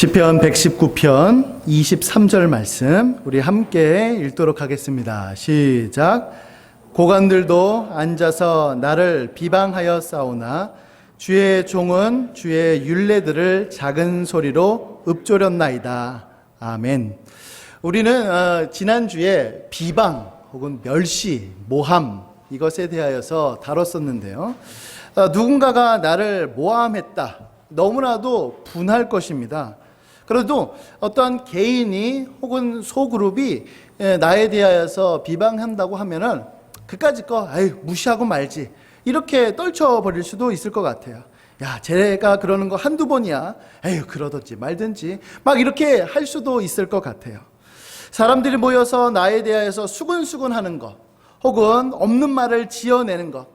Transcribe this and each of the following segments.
시편 119편 23절 말씀 우리 함께 읽도록 하겠습니다. 시작. 고관들도 앉아서 나를 비방하여 싸우나 주의 종은 주의 율례들을 작은 소리로 읊조렸나이다. 아멘. 우리는 지난주에 비방 혹은 멸시, 모함 이것에 대하여서 다뤘었는데요. 누군가가 나를 모함했다. 너무나도 분할 것입니다. 그래도 어떤 개인이 혹은 소그룹이 나에 대하여서 비방한다고 하면은 그까짓 거 무시하고 말지 이렇게 떨쳐버릴 수도 있을 것 같아요. 야, 쟤가 그러는 거 한두 번이야. 그러든지 말든지 막 이렇게 할 수도 있을 것 같아요. 사람들이 모여서 나에 대하여서 수근수근 하는 거 혹은 없는 말을 지어내는 거,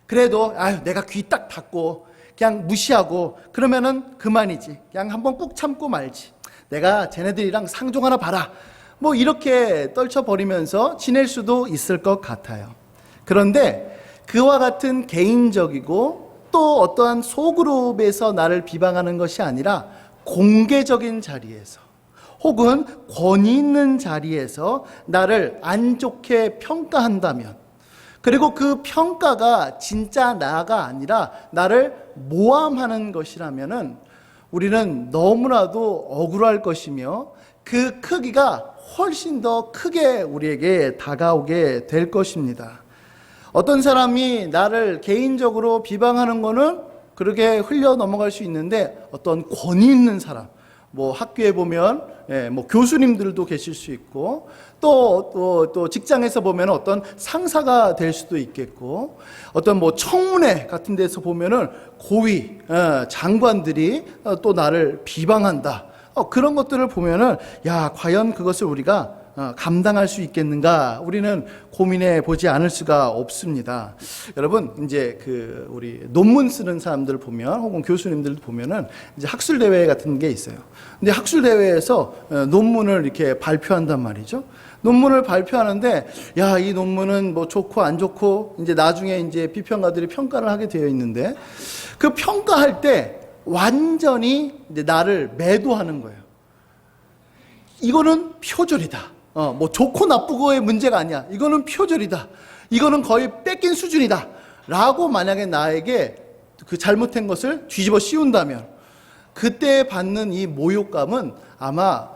그래도 내가 귀 딱 닫고 그냥 무시하고 그러면은 그만이지. 그냥 한번 꾹 참고 말지. 내가 쟤네들이랑 상종 하나 봐라. 뭐 이렇게 떨쳐버리면서 지낼 수도 있을 것 같아요. 그런데 그와 같은 개인적이고 또 어떠한 소그룹에서 나를 비방하는 것이 아니라 공개적인 자리에서 혹은 권위 있는 자리에서 나를 안 좋게 평가한다면, 그리고 그 평가가 진짜 나가 아니라 나를 모함하는 것이라면은 우리는 너무나도 억울할 것이며 그 크기가 훨씬 더 크게 우리에게 다가오게 될 것입니다. 어떤 사람이 나를 개인적으로 비방하는 거는 그렇게 흘려 넘어갈 수 있는데, 어떤 권위 있는 사람, 뭐 학교에 보면 뭐 교수님들도 계실 수 있고 또 직장에서 보면 어떤 상사가 될 수도 있겠고, 어떤 뭐 청문회 같은 데서 보면은 고위 장관들이 또 나를 비방한다. 그런 것들을 보면은 과연 그것을 우리가 감당할 수 있겠는가, 우리는 고민해 보지 않을 수가 없습니다. 여러분, 이제 우리 논문 쓰는 사람들 보면, 혹은 교수님들 보면은 이제 학술 대회 같은 게 있어요. 근데 학술 대회에서 논문을 이렇게 발표한단 말이죠. 논문을 발표하는데 이 논문은 뭐 좋고 안 좋고 이제 나중에 이제 비평가들이 평가를 하게 되어 있는데, 그 평가할 때 완전히 이제 나를 매도하는 거예요. 이거는 표절이다. 뭐 좋고 나쁘고의 문제가 아니야. 이거는 표절이다. 이거는 거의 뺏긴 수준이다. 라고 만약에 나에게 그 잘못된 것을 뒤집어 씌운다면, 그때 받는 이 모욕감은 아마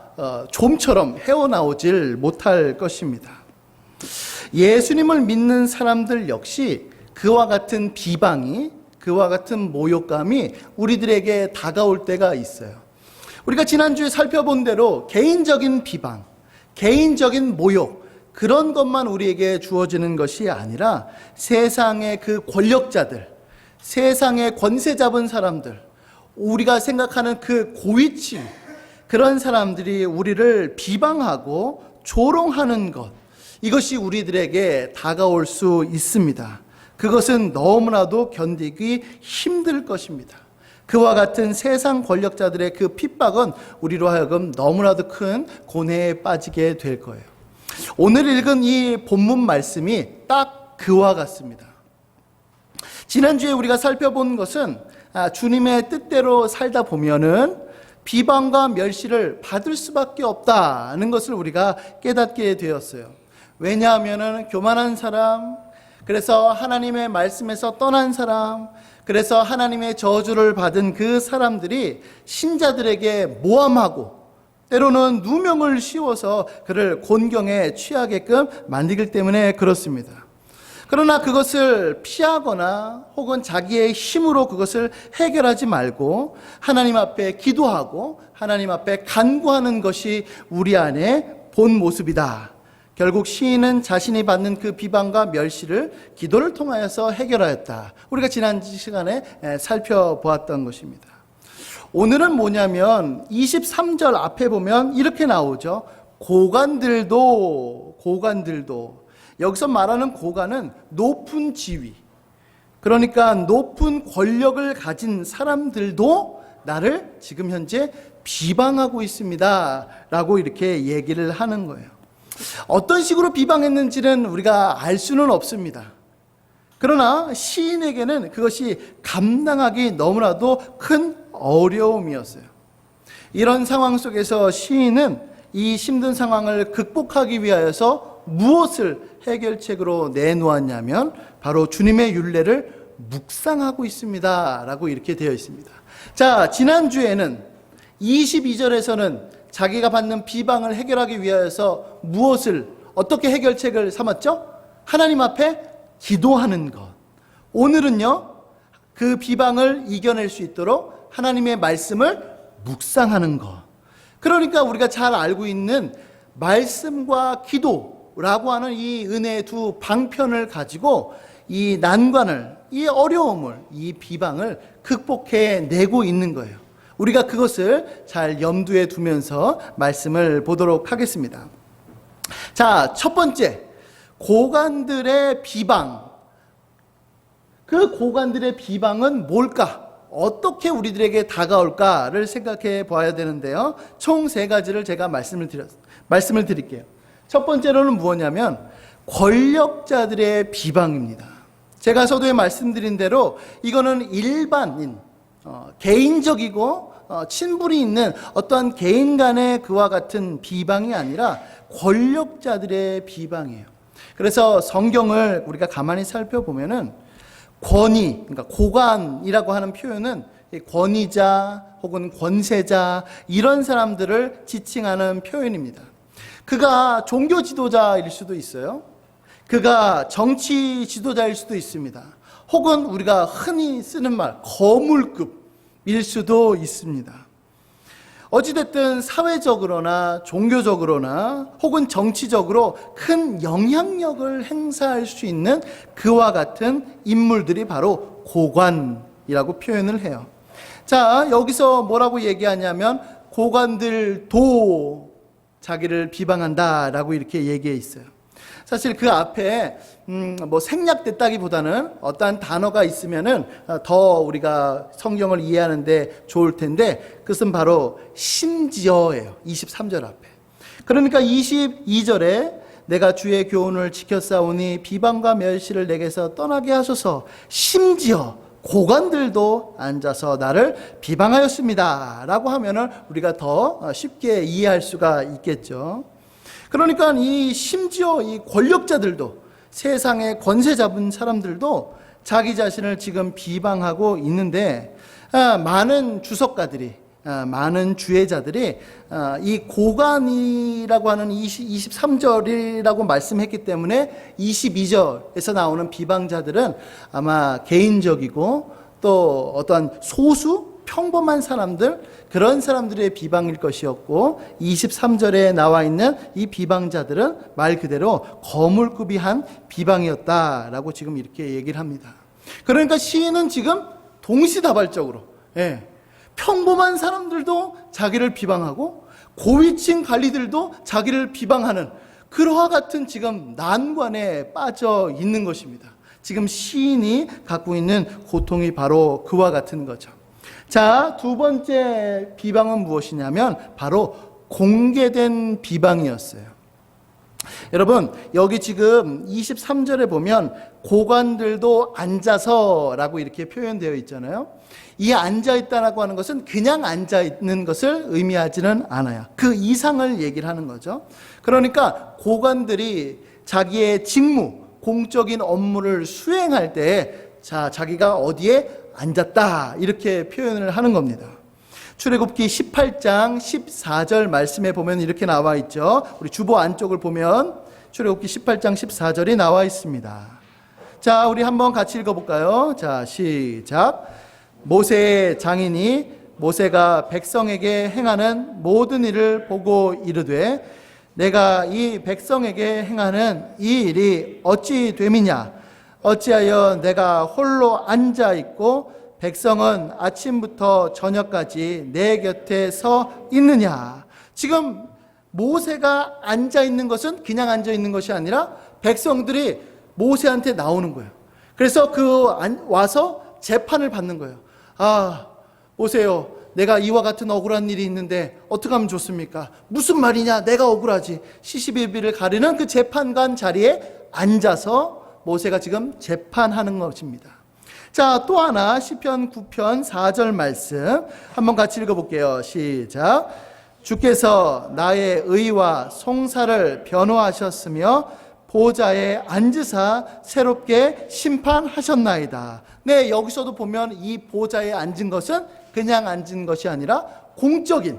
좀처럼 헤어나오질 못할 것입니다. 예수님을 믿는 사람들 역시 그와 같은 비방이, 그와 같은 모욕감이 우리들에게 다가올 때가 있어요. 우리가 지난주에 살펴본 대로 개인적인 비방, 개인적인 모욕, 그런 것만 우리에게 주어지는 것이 아니라 세상의 그 권력자들, 세상의 권세 잡은 사람들, 우리가 생각하는 그 고위층, 그런 사람들이 우리를 비방하고 조롱하는 것, 이것이 우리들에게 다가올 수 있습니다. 그것은 너무나도 견디기 힘들 것입니다. 그와 같은 세상 권력자들의 그 핍박은 우리로 하여금 너무나도 큰 고뇌에 빠지게 될 거예요. 오늘 읽은 이 본문 말씀이 딱 그와 같습니다. 지난주에 우리가 살펴본 것은 주님의 뜻대로 살다 보면은 비방과 멸시를 받을 수밖에 없다는 것을 우리가 깨닫게 되었어요. 왜냐하면은 교만한 사람, 그래서 하나님의 말씀에서 떠난 사람, 그래서 하나님의 저주를 받은 그 사람들이 신자들에게 모함하고 때로는 누명을 씌워서 그를 곤경에 취하게끔 만들기 때문에 그렇습니다. 그러나 그것을 피하거나 혹은 자기의 힘으로 그것을 해결하지 말고 하나님 앞에 기도하고 하나님 앞에 간구하는 것이 우리 안에 본 모습이다. 결국 시인은 자신이 받는 그 비방과 멸시를 기도를 통하여서 해결하였다. 우리가 지난 시간에 살펴보았던 것입니다. 오늘은 뭐냐면 23절 앞에 보면 이렇게 나오죠. 고관들도 여기서 말하는 고관은 높은 지위, 그러니까 높은 권력을 가진 사람들도 나를 지금 현재 비방하고 있습니다 라고 이렇게 얘기를 하는 거예요. 어떤 식으로 비방했는지는 우리가 알 수는 없습니다. 그러나 시인에게는 그것이 감당하기 너무나도 큰 어려움이었어요. 이런 상황 속에서 시인은 이 힘든 상황을 극복하기 위하여서 무엇을 해결책으로 내놓았냐면 바로 주님의 율례를 묵상하고 있습니다 라고 이렇게 되어 있습니다. 자, 지난주에는 22절에서는 자기가 받는 비방을 해결하기 위하여서 어떻게 해결책을 삼았죠? 하나님 앞에 기도하는 것. 오늘은요, 그 비방을 이겨낼 수 있도록 하나님의 말씀을 묵상하는 것. 그러니까 우리가 잘 알고 있는 말씀과 기도라고 하는 이 은혜의 두 방편을 가지고 이 난관을, 이 어려움을, 이 비방을 극복해내고 있는 거예요. 우리가 그것을 잘 염두에 두면서 말씀을 보도록 하겠습니다. 자, 첫 번째, 고관들의 비방. 그 고관들의 비방은 뭘까? 어떻게 우리들에게 다가올까를 생각해 봐야 되는데요. 총 세 가지를 제가 말씀을 드릴게요. 첫 번째로는 무엇이냐면 권력자들의 비방입니다. 제가 서두에 말씀드린 대로 이거는 일반인, 개인적이고 친분이 있는 어떠한 개인 간의 그와 같은 비방이 아니라 권력자들의 비방이에요. 그래서 성경을 우리가 가만히 살펴보면은 권위, 그러니까 고관이라고 하는 표현은 권위자 혹은 권세자 이런 사람들을 지칭하는 표현입니다. 그가 종교 지도자일 수도 있어요. 그가 정치 지도자일 수도 있습니다. 혹은 우리가 흔히 쓰는 말 거물급일 수도 있습니다. 어찌됐든 사회적으로나 종교적으로나 혹은 정치적으로 큰 영향력을 행사할 수 있는 그와 같은 인물들이 바로 고관이라고 표현을 해요. 자, 여기서 뭐라고 얘기하냐면 고관들도 자기를 비방한다라고 이렇게 얘기해 있어요. 사실 그 앞에 생략됐다기보다는 어떠한 단어가 있으면은 더 우리가 성경을 이해하는데 좋을 텐데 그것은 바로 심지어예요. 23절 앞에. 그러니까 22절에 내가 주의 교훈을 지켰사오니 비방과 멸시를 내게서 떠나게 하소서. 심지어 고관들도 앉아서 나를 비방하였습니다 라고 하면은 우리가 더 쉽게 이해할 수가 있겠죠. 그러니까 심지어 이 권력자들도, 세상의 권세 잡은 사람들도 자기 자신을 지금 비방하고 있는데, 많은 주석가들이, 많은 주해자들이 이 고관이라고 하는 23절이라고 말씀했기 때문에 22절에서 나오는 비방자들은 아마 개인적이고 또 어떠한 소수 평범한 사람들, 그런 사람들의 비방일 것이었고 23절에 나와 있는 이 비방자들은 말 그대로 거물급이 한 비방이었다라고 지금 이렇게 얘기를 합니다. 그러니까 시인은 지금 동시다발적으로 평범한 사람들도 자기를 비방하고 고위층 관리들도 자기를 비방하는 그러한 같은 지금 난관에 빠져 있는 것입니다. 지금 시인이 갖고 있는 고통이 바로 그와 같은 거죠. 자, 두 번째 비방은 무엇이냐면 바로 공개된 비방이었어요. 여러분, 여기 지금 23절에 보면 고관들도 앉아서라고 이렇게 표현되어 있잖아요. 이 앉아있다라고 하는 것은 그냥 앉아있는 것을 의미하지는 않아요. 그 이상을 얘기를 하는 거죠. 그러니까 고관들이 자기의 직무, 공적인 업무를 수행할 때 자기가 어디에 앉았다 이렇게 표현을 하는 겁니다. 출애굽기 18장 14절 말씀에 보면 이렇게 나와 있죠. 우리 주보 안쪽을 보면 출애굽기 18장 14절이 나와 있습니다. 자, 우리 한번 같이 읽어볼까요? 자, 시작. 모세의 장인이 모세가 백성에게 행하는 모든 일을 보고 이르되 내가 이 백성에게 행하는 이 일이 어찌 됨이냐? 어찌하여 내가 홀로 앉아 있고 백성은 아침부터 저녁까지 내 곁에 서 있느냐? 지금 모세가 앉아 있는 것은 그냥 앉아 있는 것이 아니라 백성들이 모세한테 나오는 거예요. 그래서 와서 재판을 받는 거예요. 아, 모세요. 내가 이와 같은 억울한 일이 있는데 어떻게 하면 좋습니까? 무슨 말이냐? 내가 억울하지. 시시비비를 가리는 그 재판관 자리에 앉아서 모세가 지금 재판하는 것입니다. 자, 또 하나 시편 9편 4절 말씀 한번 같이 읽어볼게요. 시작. 주께서 나의 의와 송사를 변호하셨으며 보좌에 앉으사 새롭게 심판하셨나이다. 네, 여기서도 보면 이 보좌에 앉은 것은 그냥 앉은 것이 아니라 공적인,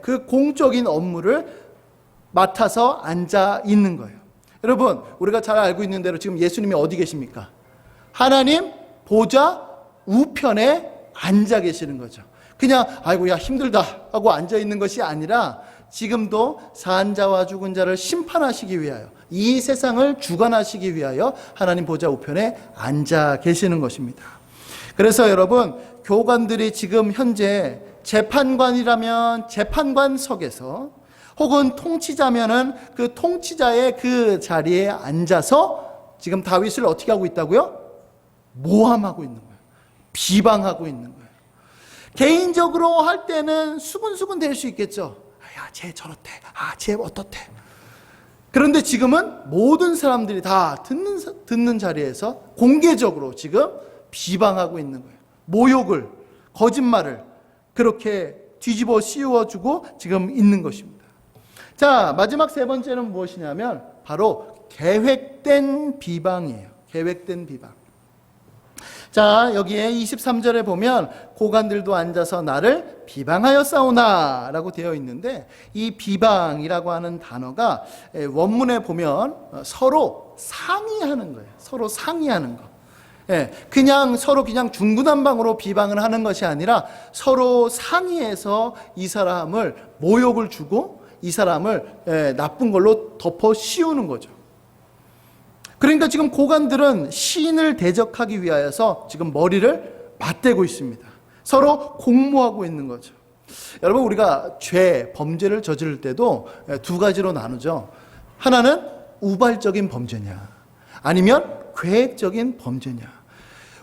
그 공적인 업무를 맡아서 앉아 있는 거예요. 여러분, 우리가 잘 알고 있는 대로 지금 예수님이 어디 계십니까? 하나님 보좌 우편에 앉아 계시는 거죠. 그냥 아이고 야 힘들다 하고 앉아 있는 것이 아니라 지금도 산 자와 죽은 자를 심판하시기 위하여, 이 세상을 주관하시기 위하여 하나님 보좌 우편에 앉아 계시는 것입니다. 그래서 여러분, 교관들이 지금 현재 재판관이라면 재판관석에서, 혹은 통치자면은 그 통치자의 그 자리에 앉아서 지금 다윗을 어떻게 하고 있다고요? 모함하고 있는 거예요. 비방하고 있는 거예요. 개인적으로 할 때는 수근수근 될 수 있겠죠. 야, 쟤 저렇대. 아, 쟤 어떻대. 그런데 지금은 모든 사람들이 다 듣는 자리에서 공개적으로 지금 비방하고 있는 거예요. 모욕을, 거짓말을 그렇게 뒤집어 씌워주고 지금 있는 것입니다. 자, 마지막 세 번째는 무엇이냐면 바로 계획된 비방이에요. 계획된 비방. 자, 여기에 23절에 보면 고관들도 앉아서 나를 비방하여 싸우나 라고 되어 있는데, 이 비방이라고 하는 단어가 원문에 보면 서로 상의하는 거예요. 서로 상의하는 거. 그냥 서로 그냥 중구난방으로 비방을 하는 것이 아니라 서로 상의해서 이 사람을 모욕을 주고 이 사람을 나쁜 걸로 덮어 씌우는 거죠. 그러니까 지금 고관들은 시인을 대적하기 위하여서 지금 머리를 맞대고 있습니다. 서로 공모하고 있는 거죠. 여러분, 우리가 범죄를 저지를 때도 두 가지로 나누죠. 하나는 우발적인 범죄냐, 아니면 계획적인 범죄냐.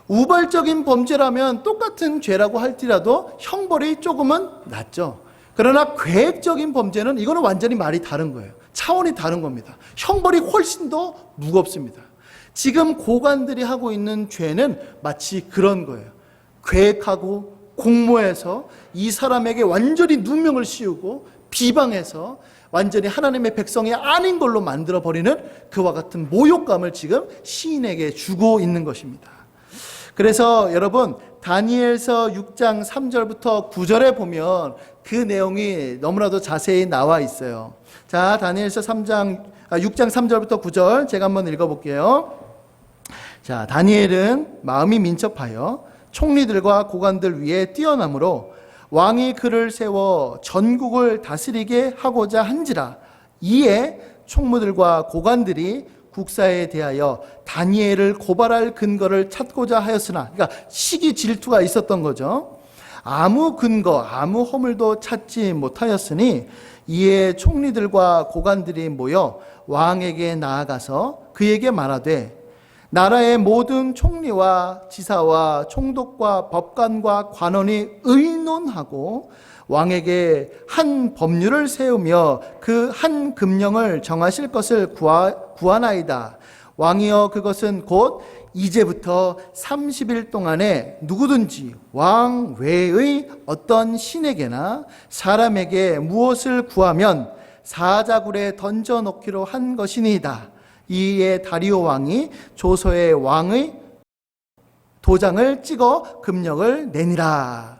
우발적인 범죄라면 똑같은 죄라고 할지라도 형벌이 조금은 낮죠. 그러나 계획적인 범죄는 이거는 완전히 말이 다른 거예요. 차원이 다른 겁니다. 형벌이 훨씬 더 무겁습니다. 지금 고관들이 하고 있는 죄는 마치 그런 거예요. 계획하고 공모해서 이 사람에게 완전히 누명을 씌우고 비방해서 완전히 하나님의 백성이 아닌 걸로 만들어버리는 그와 같은 모욕감을 지금 시인에게 주고 있는 것입니다. 그래서 여러분, 다니엘서 6장 3절부터 9절에 보면 그 내용이 너무나도 자세히 나와 있어요. 자, 다니엘서 6장 3절부터 9절 제가 한번 읽어볼게요. 자, 다니엘은 마음이 민첩하여 총리들과 고관들 위에 뛰어남으로 왕이 그를 세워 전국을 다스리게 하고자 한지라. 이에 총무들과 고관들이 국사에 대하여 다니엘을 고발할 근거를 찾고자 하였으나, 그러니까 시기 질투가 있었던 거죠. 아무 근거, 아무 허물도 찾지 못하였으니 이에 총리들과 고관들이 모여 왕에게 나아가서 그에게 말하되, 나라의 모든 총리와 지사와 총독과 법관과 관원이 의논하고 왕에게 한 법률을 세우며 그 한 금령을 정하실 것을 구하나이다. 왕이여, 그것은 곧 이제부터 30일 동안에 누구든지 왕 외의 어떤 신에게나 사람에게 무엇을 구하면 사자굴에 던져놓기로 한 것이니이다. 이에 다리오 왕이 조서에 왕의 도장을 찍어 금령을 내니라.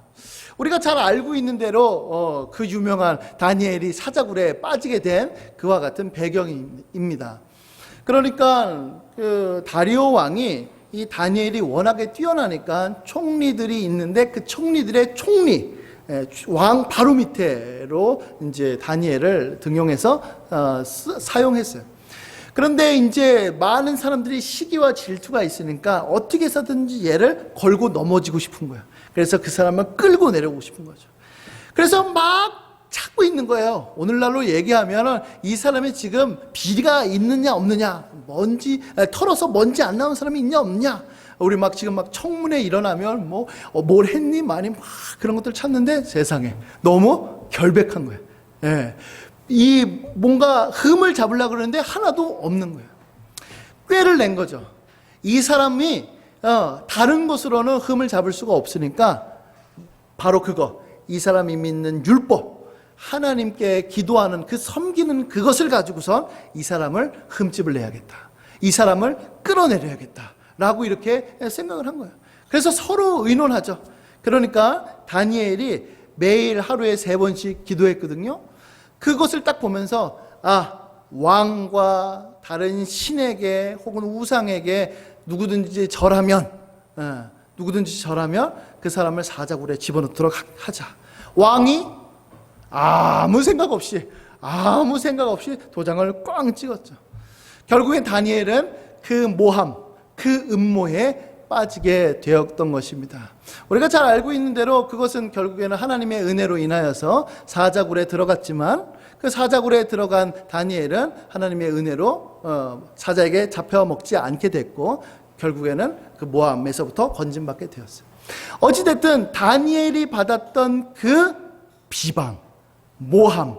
우리가 잘 알고 있는 대로 그 유명한 다니엘이 사자굴에 빠지게 된 그와 같은 배경입니다. 그러니까 그 다리오 왕이, 이 다니엘이 워낙에 뛰어나니까 총리들이 있는데 그 총리들의 총리, 왕 바로 밑에로 이제 다니엘을 등용해서 사용했어요. 그런데 이제 많은 사람들이 시기와 질투가 있으니까 어떻게 해서든지 얘를 걸고 넘어지고 싶은 거예요. 그래서 그 사람을 끌고 내려오고 싶은 거죠. 그래서 막 찾고 있는 거예요. 오늘날로 얘기하면 이 사람이 지금 비리가 있느냐 없느냐, 털어서 먼지 안 나온 사람이 있냐 없느냐, 우리 지금 청문회 일어나면 뭘 했니 많이 막 그런 것들 찾는데 세상에 너무 결백한 거예요. 이 뭔가 흠을 잡으려고 그러는데 하나도 없는 거예요. 꾀를 낸 거죠. 이 사람이 다른 것으로는 흠을 잡을 수가 없으니까 바로 그거, 이 사람이 믿는 율법, 하나님께 기도하는 그 섬기는 그것을 가지고선 이 사람을 흠집을 내야겠다, 이 사람을 끌어내려야겠다 라고 이렇게 생각을 한 거예요. 그래서 서로 의논하죠. 그러니까 다니엘이 매일 하루에 3번씩 기도했거든요. 그것을 딱 보면서 왕과 다른 신에게 혹은 우상에게 누구든지 절하면 그 사람을 사자굴에 집어넣도록 하자. 왕이 아무 생각 없이 도장을 꽝 찍었죠. 결국엔 다니엘은 그 모함, 그 음모에 빠지게 되었던 것입니다. 우리가 잘 알고 있는 대로 그것은 결국에는 하나님의 은혜로 인하여서 사자굴에 들어갔지만, 그 사자굴에 들어간 다니엘은 하나님의 은혜로 사자에게 잡혀먹지 않게 됐고, 결국에는 그 모함에서부터 건진받게 되었어요. 어찌됐든 다니엘이 받았던 그 비방, 모함,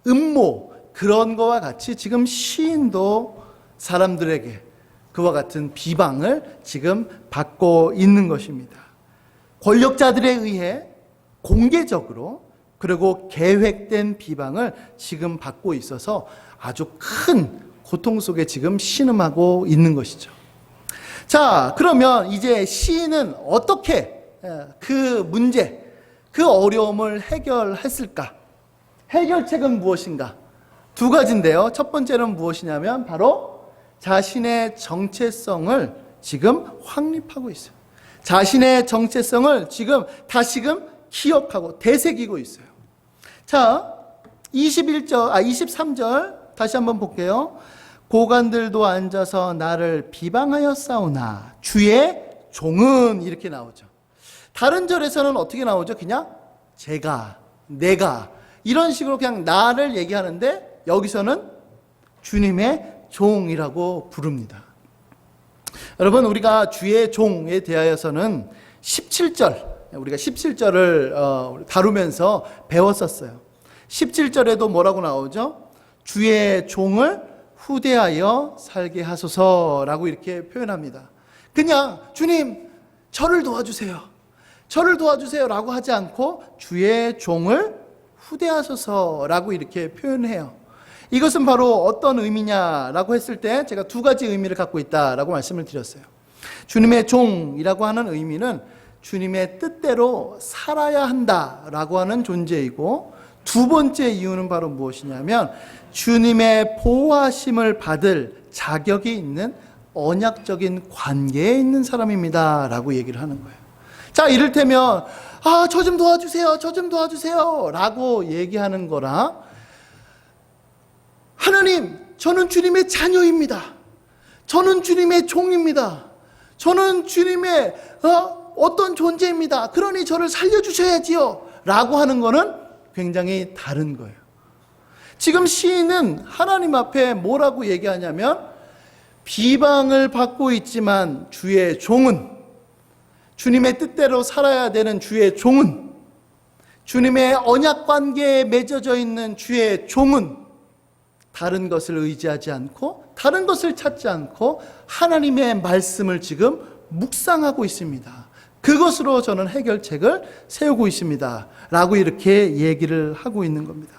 음모, 그런 거와 같이 지금 시인도 사람들에게 그와 같은 비방을 지금 받고 있는 것입니다. 권력자들에 의해 공개적으로 그리고 계획된 비방을 지금 받고 있어서 아주 큰 고통 속에 지금 신음하고 있는 것이죠. 자, 그러면 이제 시인은 어떻게 그 문제, 그 어려움을 해결했을까? 해결책은 무엇인가? 2가지인데요. 첫 번째는 무엇이냐면 바로 자신의 정체성을 지금 확립하고 있어요. 자신의 정체성을 지금 다시금 기억하고 되새기고 있어요. 자, 23절 다시 한번 볼게요. 고관들도 앉아서 나를 비방하여 싸우나 주의 종은, 이렇게 나오죠. 다른 절에서는 어떻게 나오죠? 그냥 제가, 내가, 이런 식으로 그냥 나를 얘기하는데 여기서는 주님의 종이라고 부릅니다. 여러분, 우리가 주의 종에 대하여서는 17절, 우리가 17절을 다루면서 배웠었어요. 17절에도 뭐라고 나오죠? 주의 종을 후대하여 살게 하소서라고 이렇게 표현합니다. 그냥 주님 저를 도와주세요, 저를 도와주세요라고 하지 않고 주의 종을 후대하소서라고 이렇게 표현해요. 이것은 바로 어떤 의미냐라고 했을 때 제가 2가지 의미를 갖고 있다라고 말씀을 드렸어요. 주님의 종이라고 하는 의미는 주님의 뜻대로 살아야 한다라고 하는 존재이고, 2번째 이유는 바로 무엇이냐면 주님의 보호하심을 받을 자격이 있는 언약적인 관계에 있는 사람입니다 라고 얘기를 하는 거예요. 자, 이를테면 저 좀 도와주세요, 저 좀 도와주세요 라고 얘기하는 거랑, 하나님 저는 주님의 자녀입니다, 저는 주님의 종입니다, 저는 주님의 어떤 존재입니다, 그러니 저를 살려주셔야지요 라고 하는 거는 굉장히 다른 거예요. 지금 시인은 하나님 앞에 뭐라고 얘기하냐면, 비방을 받고 있지만 주의 종은, 주님의 뜻대로 살아야 되는 주의 종은, 주님의 언약 관계에 맺어져 있는 주의 종은 다른 것을 의지하지 않고 다른 것을 찾지 않고 하나님의 말씀을 지금 묵상하고 있습니다. 그것으로 저는 해결책을 세우고 있습니다 라고 이렇게 얘기를 하고 있는 겁니다.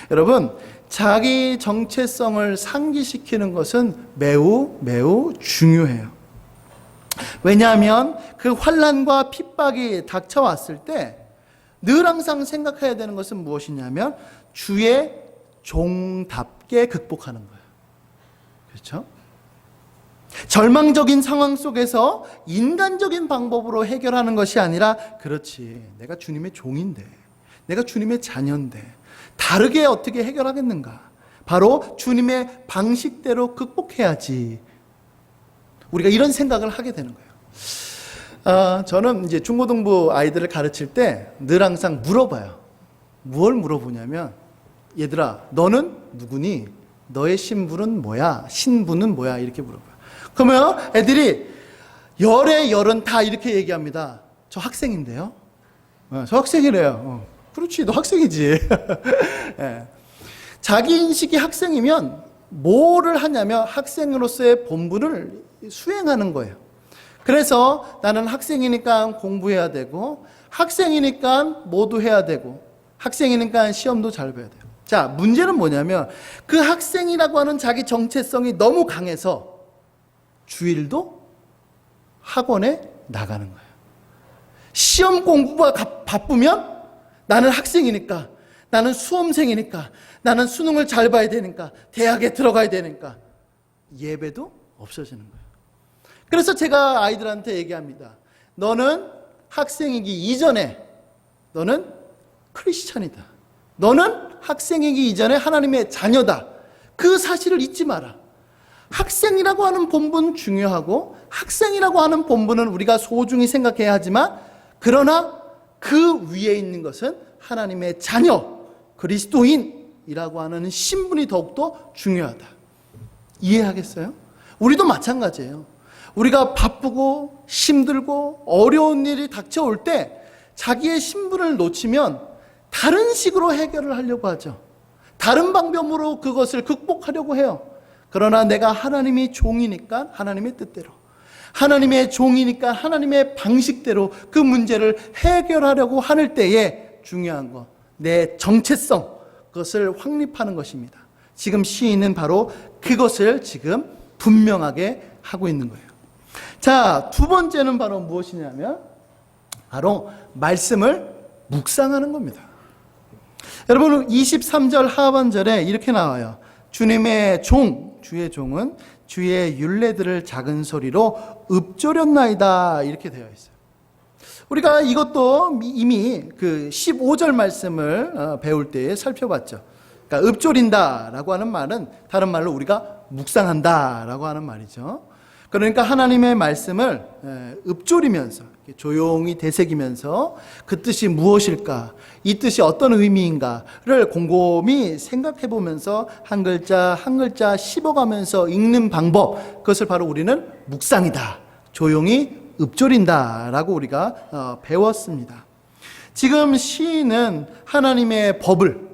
여러분, 자기 정체성을 상기시키는 것은 매우 매우 중요해요. 왜냐하면 그 환난과 핍박이 닥쳐왔을 때 늘 항상 생각해야 되는 것은 무엇이냐면 주의 종답게 극복하는 거예요. 그렇죠? 절망적인 상황 속에서 인간적인 방법으로 해결하는 것이 아니라, 그렇지, 내가 주님의 종인데, 내가 주님의 자녀인데 다르게 어떻게 해결하겠는가? 바로 주님의 방식대로 극복해야지. 우리가 이런 생각을 하게 되는 거예요. 저는 이제 중고등부 아이들을 가르칠 때 늘 항상 물어봐요. 뭘 물어보냐면, 얘들아 너는 누구니? 너의 신분은 뭐야? 신분은 뭐야? 이렇게 물어봐요. 그러면 애들이 열의 열은 다 이렇게 얘기합니다. 저 학생인데요. 저 학생이래요. 그렇지, 너 학생이지. 네. 자기 인식이 학생이면 뭐를 하냐면 학생으로서의 본분을 수행하는 거예요. 그래서 나는 학생이니까 공부해야 되고, 학생이니까 뭐도 해야 되고, 학생이니까 시험도 잘 봐야 돼요. 자, 문제는 뭐냐면 그 학생이라고 하는 자기 정체성이 너무 강해서 주일도 학원에 나가는 거예요. 시험 공부가 바쁘면 나는 학생이니까, 나는 수험생이니까, 나는 수능을 잘 봐야 되니까, 대학에 들어가야 되니까 예배도 없어지는 거예요. 그래서 제가 아이들한테 얘기합니다. 너는 학생이기 이전에 너는 크리스찬이다. 너는 학생이기 이전에 하나님의 자녀다. 그 사실을 잊지 마라. 학생이라고 하는 본분 중요하고, 학생이라고 하는 본분은 우리가 소중히 생각해야 하지만, 그러나 그 위에 있는 것은 하나님의 자녀, 그리스도인이라고 하는 신분이 더욱더 중요하다. 이해하겠어요? 우리도 마찬가지예요. 우리가 바쁘고 힘들고 어려운 일이 닥쳐올 때 자기의 신분을 놓치면 다른 식으로 해결을 하려고 하죠. 다른 방법으로 그것을 극복하려고 해요. 그러나 내가 하나님의 종이니까 하나님의 뜻대로, 하나님의 종이니까 하나님의 방식대로 그 문제를 해결하려고 하는 때에 중요한 것, 내 정체성, 그것을 확립하는 것입니다. 지금 시인은 바로 그것을 지금 분명하게 하고 있는 거예요. 자, 두 번째는 바로 무엇이냐면 바로 말씀을 묵상하는 겁니다. 여러분 23절 하반절에 이렇게 나와요. 주님의 종, 주의 종은 주의 율례들을 작은 소리로 읊조렸나이다, 이렇게 되어 있어요. 우리가 이것도 이미 그 15절 말씀을 배울 때 살펴봤죠. 그러니까 읊조린다라고 하는 말은 다른 말로 우리가 묵상한다라고 하는 말이죠. 그러니까 하나님의 말씀을 읊조리면서 조용히 되새기면서 그 뜻이 무엇일까, 이 뜻이 어떤 의미인가를 곰곰이 생각해 보면서 한 글자 한 글자 씹어가면서 읽는 방법, 그것을 바로 우리는 묵상이다, 조용히 읊조린다라고 우리가 배웠습니다. 지금 시인은 하나님의 법을,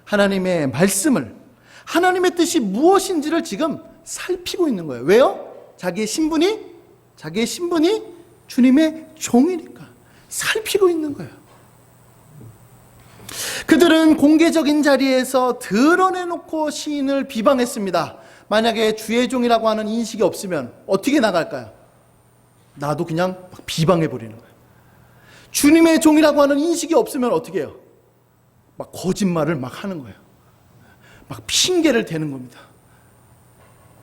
하나님의 말씀을, 하나님의 뜻이 무엇인지를 지금 살피고 있는 거예요. 왜요? 자기의 신분이 주님의 종이니까 살피고 있는 거예요. 그들은 공개적인 자리에서 드러내놓고 시인을 비방했습니다. 만약에 주의 종이라고 하는 인식이 없으면 어떻게 나갈까요? 나도 그냥 비방해버리는 거예요. 주님의 종이라고 하는 인식이 없으면 어떻게 해요? 막 거짓말을 막 하는 거예요. 막 핑계를 대는 겁니다.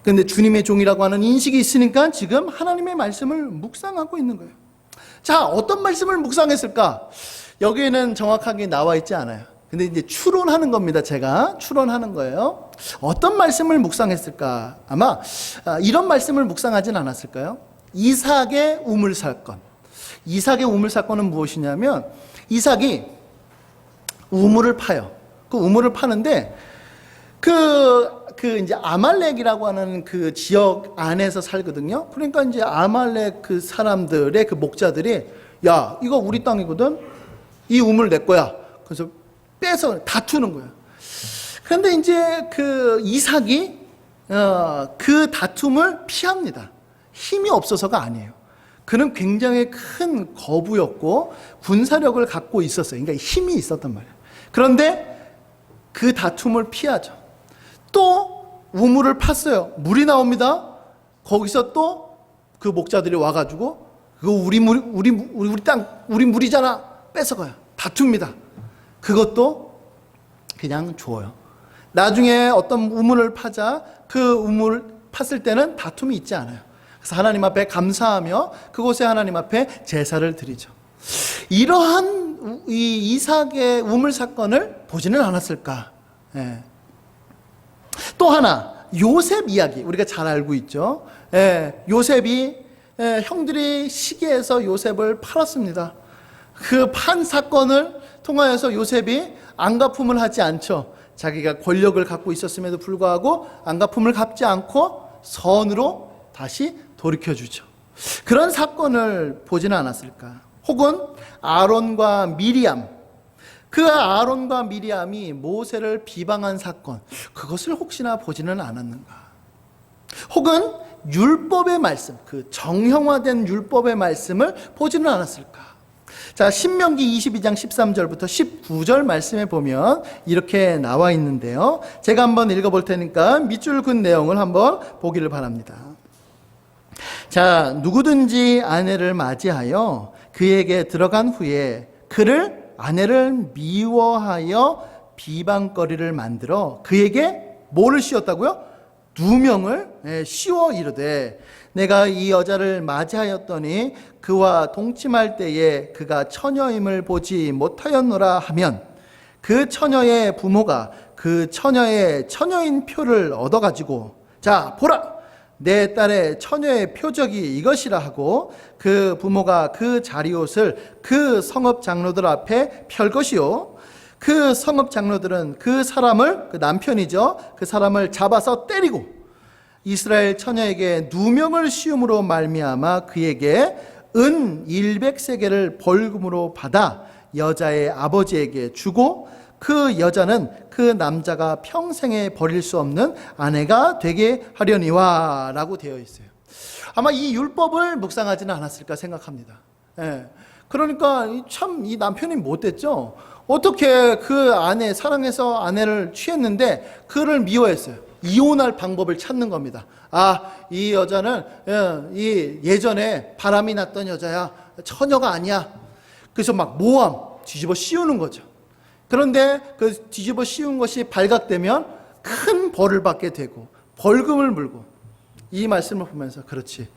그런데 주님의 종이라고 하는 인식이 있으니까 지금 하나님의 말씀을 묵상하고 있는 거예요. 자, 어떤 말씀을 묵상했을까? 여기에는 정확하게 나와 있지 않아요. 근데 이제 추론하는 겁니다. 제가 추론하는 거예요. 어떤 말씀을 묵상했을까? 아마 이런 말씀을 묵상하진 않았을까요? 이삭의 우물 사건. 이삭의 우물 사건은 무엇이냐면, 이삭이 우물을 파요. 그 우물을 파는데 이제 아말렉이라고 하는 그 지역 안에서 살거든요. 그러니까 이제 아말렉 그 사람들의 그 목자들이, 야, 이거 우리 땅이거든, 이 우물 내 거야. 그래서 빼서 다투는 거야. 그런데 이제 그 이삭이 그 다툼을 피합니다. 힘이 없어서가 아니에요. 그는 굉장히 큰 거부였고 군사력을 갖고 있었어요. 그러니까 힘이 있었단 말이에요. 그런데 그 다툼을 피하죠. 또 우물을 팠어요. 물이 나옵니다. 거기서 또 그 목자들이 와가지고, 그거 우리 땅, 우리 물이잖아, 뺏어가요. 다툽니다. 그것도 그냥 줘요. 나중에 어떤 우물을 파자 그 우물을 팠을 때는 다툼이 있지 않아요. 그래서 하나님 앞에 감사하며 그곳에 하나님 앞에 제사를 드리죠. 이러한 이 이삭의 우물 사건을 보지는 않았을까? 예. 또 하나, 요셉 이야기 우리가 잘 알고 있죠. 요셉이 형들이 시기해서 요셉을 팔았습니다. 그 판 사건을 통하여서 요셉이 안갚음을 하지 않죠. 자기가 권력을 갖고 있었음에도 불구하고 안갚음을 갚지 않고 선으로 다시 돌이켜주죠. 그런 사건을 보지는 않았을까? 혹은 아론과 미리암, 그 아론과 미리암이 모세를 비방한 사건, 그것을 혹시나 보지는 않았는가? 혹은 율법의 말씀, 그 정형화된 율법의 말씀을 보지는 않았을까? 자, 신명기 22장 13절부터 19절 말씀에 보면 이렇게 나와 있는데요. 제가 한번 읽어볼 테니까 밑줄 긋은 내용을 한번 보기를 바랍니다. 자, 누구든지 아내를 맞이하여 그에게 들어간 후에 아내를 미워하여 비방거리를 만들어 그에게 뭐를 씌웠다고요? 누명을 씌워 이르되 내가 이 여자를 맞이하였더니 그와 동침할 때에 그가 처녀임을 보지 못하였노라 하면 그 처녀의 부모가 그 처녀의 처녀인 표를 얻어가지고 자 보라 내 딸의 처녀의 표적이 이것이라 하고 그 부모가 그 자리옷을 그 성읍 장로들 앞에 펼 것이요 그 성읍 장로들은 그 사람을 그 남편이죠 그 사람을 잡아서 때리고 이스라엘 처녀에게 누명을 씌움으로 말미암아 그에게 은 100세겔을 벌금으로 받아 여자의 아버지에게 주고 그 여자는 그 남자가 평생에 버릴 수 없는 아내가 되게 하려니와 라고 되어 있어요. 아마 이 율법을 묵상하지는 않았을까 생각합니다. 그러니까 참 이 남편이 못됐죠. 어떻게 그 아내 사랑해서 아내를 취했는데 그를 미워했어요. 이혼할 방법을 찾는 겁니다. 이 여자는 예전에 바람이 났던 여자야. 처녀가 아니야. 그래서 막 모함 뒤집어 씌우는 거죠. 그런데 그 뒤집어 씌운 것이 발각되면 큰 벌을 받게 되고 벌금을 물고 이 말씀을 보면서 그렇지.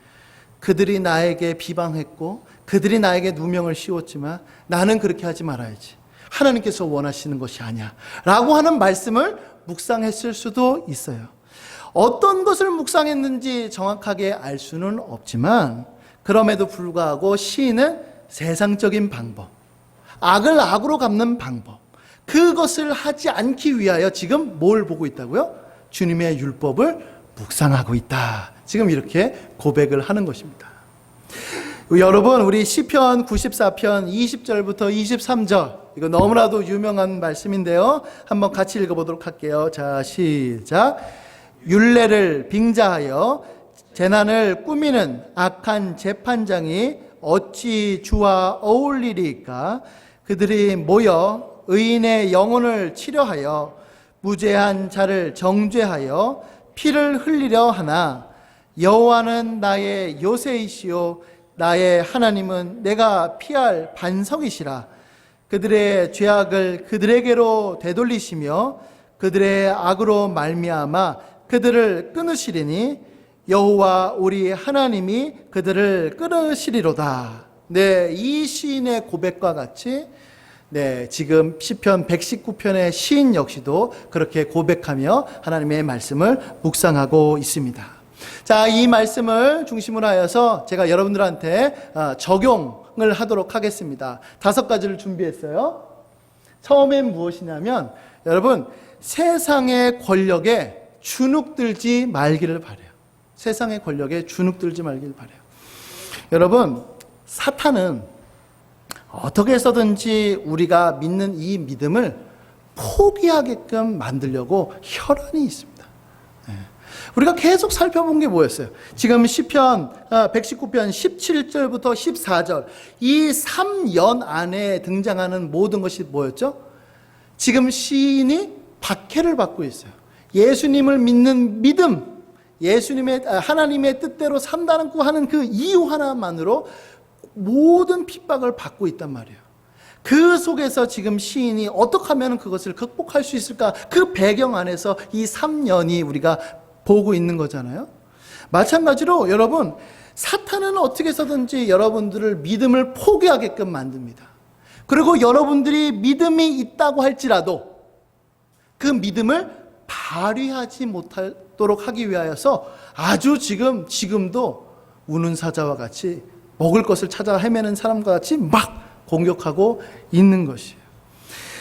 그들이 나에게 비방했고 그들이 나에게 누명을 씌웠지만 나는 그렇게 하지 말아야지. 하나님께서 원하시는 것이 아니야. 라고 하는 말씀을 묵상했을 수도 있어요. 어떤 것을 묵상했는지 정확하게 알 수는 없지만 그럼에도 불구하고 시인은 세상적인 방법, 악을 악으로 갚는 방법, 그것을 하지 않기 위하여 지금 뭘 보고 있다고요? 주님의 율법을 묵상하고 있다. 지금 이렇게 고백을 하는 것입니다. 여러분, 우리 시편 94편 20절부터 23절 이거 너무나도 유명한 말씀인데요. 한번 같이 읽어보도록 할게요. 자, 시작. 율례를 빙자하여 재난을 꾸미는 악한 재판장이 어찌 주와 어울리리까? 그들이 모여 의인의 영혼을 치려하여 무죄한 자를 정죄하여 피를 흘리려 하나 여호와는 나의 요새이시요 나의 하나님은 내가 피할 반석이시라. 그들의 죄악을 그들에게로 되돌리시며 그들의 악으로 말미암아 그들을 끊으시리니 여호와 우리 하나님이 그들을 끊으시리로다. 네, 이 시인의 고백과 같이 지금 시편 119편의 시인 역시도 그렇게 고백하며 하나님의 말씀을 묵상하고 있습니다. 자, 이 말씀을 중심으로 하여서 제가 여러분들한테 적용을 하도록 하겠습니다. 5가지를 준비했어요. 처음엔 무엇이냐면 여러분 세상의 권력에 주눅들지 말기를 바라요. 세상의 권력에 주눅들지 말기를 바라요. 여러분 사탄은 어떻게 해서든지 우리가 믿는 이 믿음을 포기하게끔 만들려고 혈안이 있습니다. 우리가 계속 살펴본 게 뭐였어요? 지금 시편 119편 17절부터 14절 이 3연 안에 등장하는 모든 것이 뭐였죠? 지금 시인이 박해를 받고 있어요. 예수님을 믿는 믿음, 하나님의 뜻대로 산다고 하는 그 이유 하나만으로 모든 핍박을 받고 있단 말이에요. 그 속에서 지금 시인이 어떻게 하면 그것을 극복할 수 있을까? 그 배경 안에서 이 3년이 우리가 보고 있는 거잖아요. 마찬가지로 여러분 사탄은 어떻게 해서든지 여러분들을 믿음을 포기하게끔 만듭니다. 그리고 여러분들이 믿음이 있다고 할지라도 그 믿음을 발휘하지 못하도록 하기 위하여서 아주 지금도 우는 사자와 같이 먹을 것을 찾아 헤매는 사람과 같이 막 공격하고 있는 것이에요.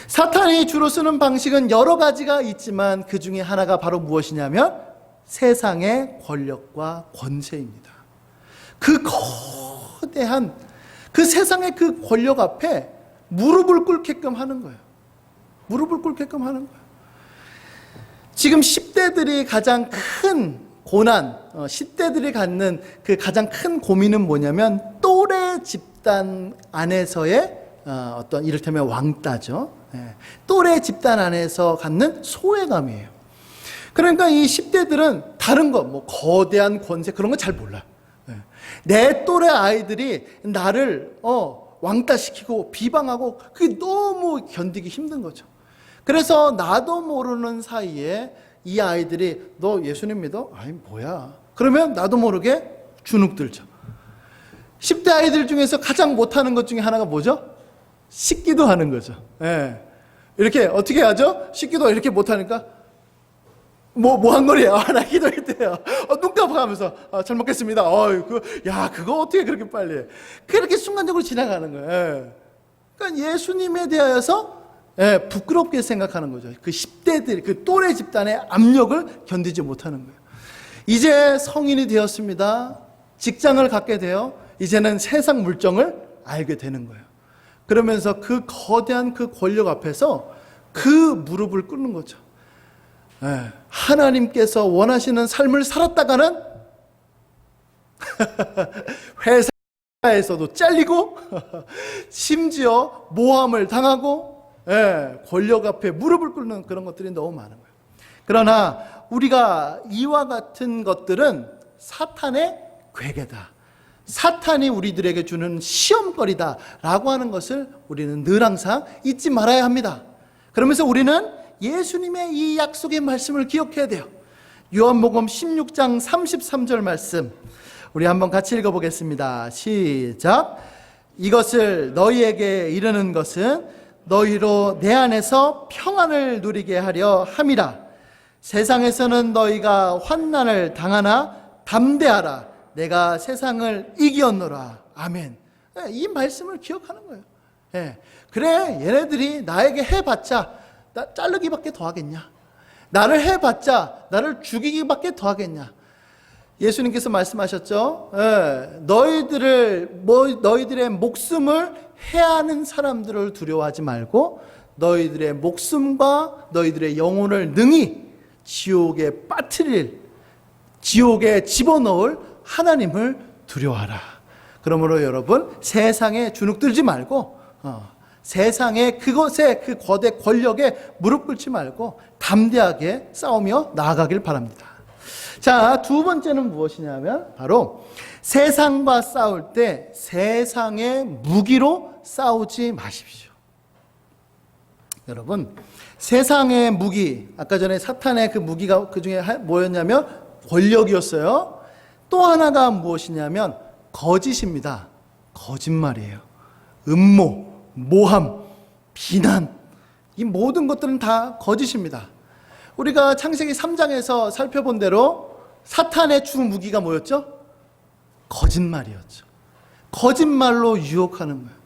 사탄이 주로 쓰는 방식은 여러 가지가 있지만 그 중에 하나가 바로 무엇이냐면 세상의 권력과 권세입니다. 그 거대한 그 세상의 그 권력 앞에 무릎을 꿇게끔 하는 거예요. 무릎을 꿇게끔 하는 거예요. 지금 10대들이 가장 큰 고난, 10대들이 갖는 그 가장 큰 고민은 뭐냐면 또래 집단 안에서의 어떤 이를테면 왕따죠. 또래 집단 안에서 갖는 소외감이에요. 그러니까 이 10대들은 다른 거, 뭐 거대한 권세 그런 거 잘 몰라요. 내 또래 아이들이 나를 왕따시키고 비방하고 그게 너무 견디기 힘든 거죠. 그래서 나도 모르는 사이에 이 아이들이 너 예수님 믿어? 아니 뭐야. 그러면 나도 모르게 주눅 들죠. 10대 아이들 중에서 가장 못하는 것 중에 하나가 뭐죠? 씻기도 하는 거죠. 이렇게 어떻게 하죠? 씻기도 이렇게 못하니까 뭐 한 거리야? 나 기도했대요. 눈 감아가면서 잘 먹겠습니다. 그거 어떻게 그렇게 빨리 해? 그렇게 순간적으로 지나가는 거예요. 그러니까 예수님에 대하여서 부끄럽게 생각하는 거죠. 그 10대들, 그 또래 집단의 압력을 견디지 못하는 거예요. 이제 성인이 되었습니다. 직장을 갖게 되어 이제는 세상 물정을 알게 되는 거예요. 그러면서 그 거대한 그 권력 앞에서 그 무릎을 꿇는 거죠. 하나님께서 원하시는 삶을 살았다가는 회사에서도 잘리고 심지어 모함을 당하고 권력 앞에 무릎을 꿇는 그런 것들이 너무 많은 거예요. 그러나 우리가 이와 같은 것들은 사탄의 괴계다. 사탄이 우리들에게 주는 시험거리다라고 하는 것을 우리는 늘 항상 잊지 말아야 합니다. 그러면서 우리는 예수님의 이 약속의 말씀을 기억해야 돼요. 요한복음 16장 33절 말씀 우리 한번 같이 읽어보겠습니다. 시작. 이것을 너희에게 이르는 것은 너희로 내 안에서 평안을 누리게 하려 함이라. 세상에서는 너희가 환난을 당하나 담대하라. 내가 세상을 이기었노라. 아멘. 이 말씀을 기억하는 거예요. 그래, 얘네들이 나에게 해봤자 나 자르기밖에 더 하겠냐? 나를 해봤자 나를 죽이기밖에 더 하겠냐? 예수님께서 말씀하셨죠. 너희들의 목숨을 해하는 사람들을 두려워하지 말고 너희들의 목숨과 너희들의 영혼을 능히 지옥에 빠뜨릴, 지옥에 집어넣을 하나님을 두려워하라. 그러므로 여러분 세상에 주눅들지 말고 세상의 그것에 그 거대 권력에 무릎 꿇지 말고 담대하게 싸우며 나아가길 바랍니다. 자, 두 번째는 무엇이냐면 바로 세상과 싸울 때 세상의 무기로 싸우지 마십시오. 여러분, 세상의 무기, 아까 전에 사탄의 그 무기가 그 중에 뭐였냐면 권력이었어요. 또 하나가 무엇이냐면 거짓입니다. 거짓말이에요. 음모, 모함, 비난, 이 모든 것들은 다 거짓입니다. 우리가 창세기 3장에서 살펴본 대로 사탄의 주 무기가 뭐였죠? 거짓말이었죠. 거짓말로 유혹하는 거예요.